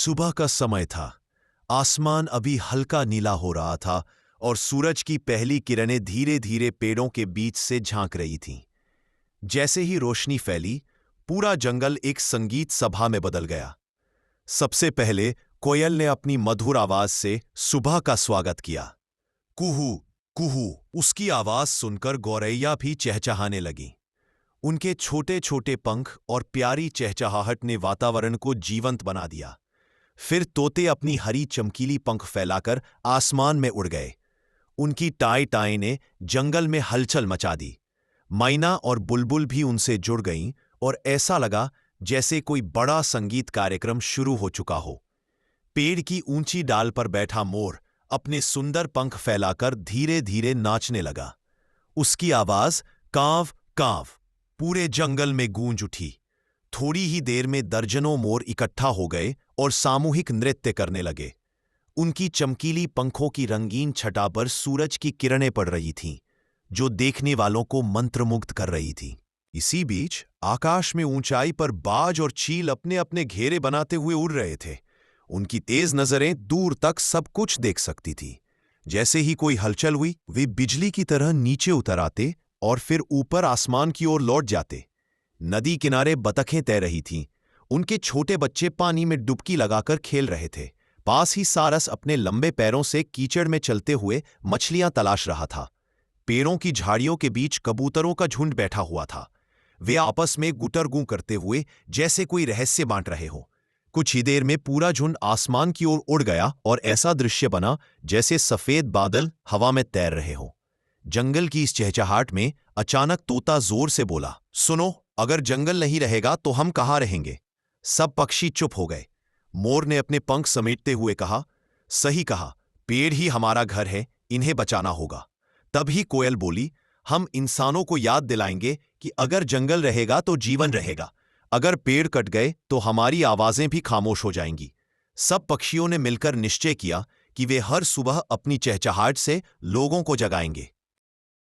सुबह का समय था। आसमान अभी हल्का नीला हो रहा था और सूरज की पहली किरणें धीरे धीरे पेड़ों के बीच से झांक रही थीं। जैसे ही रोशनी फैली, पूरा जंगल एक संगीत सभा में बदल गया। सबसे पहले कोयल ने अपनी मधुर आवाज से सुबह का स्वागत किया। कुहू कुहू, उसकी आवाज सुनकर गौरैया भी चहचहाने लगी। उनके छोटे छोटे पंख और प्यारी चहचहाहट ने वातावरण को जीवंत बना दिया। फिर तोते अपनी हरी चमकीली पंख फैलाकर आसमान में उड़ गए। उनकी टाई टाई ने जंगल में हलचल मचा दी। मैना और बुलबुल भी उनसे जुड़ गईं और ऐसा लगा जैसे कोई बड़ा संगीत कार्यक्रम शुरू हो चुका हो। पेड़ की ऊंची डाल पर बैठा मोर अपने सुंदर पंख फैलाकर धीरे धीरे नाचने लगा। उसकी आवाज कांव कांव पूरे जंगल में गूंज उठी। थोड़ी ही देर में दर्जनों मोर इकट्ठा हो गए और सामूहिक नृत्य करने लगे। उनकी चमकीली पंखों की रंगीन छटा पर सूरज की किरणें पड़ रही थीं, जो देखने वालों को मंत्रमुग्ध कर रही थीं। इसी बीच आकाश में ऊंचाई पर बाज और चील अपने अपने घेरे बनाते हुए उड़ रहे थे। उनकी तेज नजरें दूर तक सब कुछ देख सकती थी। जैसे ही कोई हलचल हुई, वे बिजली की तरह नीचे उतर आते और फिर ऊपर आसमान की ओर लौट जाते। नदी किनारे बतखें तैर रही थीं। उनके छोटे बच्चे पानी में डुबकी लगाकर खेल रहे थे। पास ही सारस अपने लंबे पैरों से कीचड़ में चलते हुए मछलियां तलाश रहा था। पेड़ों की झाड़ियों के बीच कबूतरों का झुंड बैठा हुआ था। वे आपस में गुटरगू करते हुए जैसे कोई रहस्य बांट रहे हो। कुछ ही देर में पूरा झुंड आसमान की ओर उड़ गया और ऐसा दृश्य बना जैसे सफेद बादल हवा में तैर रहे हो। जंगल की इस चहचहाट में अचानक तोता जोर से बोला, सुनो, अगर जंगल नहीं रहेगा तो हम कहाँ रहेंगे? सब पक्षी चुप हो गए। मोर ने अपने पंख समेटते हुए कहा, सही कहा, पेड़ ही हमारा घर है, इन्हें बचाना होगा। तभी कोयल बोली, हम इंसानों को याद दिलाएंगे कि अगर जंगल रहेगा तो जीवन रहेगा। अगर पेड़ कट गए तो हमारी आवाजें भी खामोश हो जाएंगी। सब पक्षियों ने मिलकर निश्चय किया कि वे हर सुबह अपनी चहचहाट से लोगों को जगाएंगे।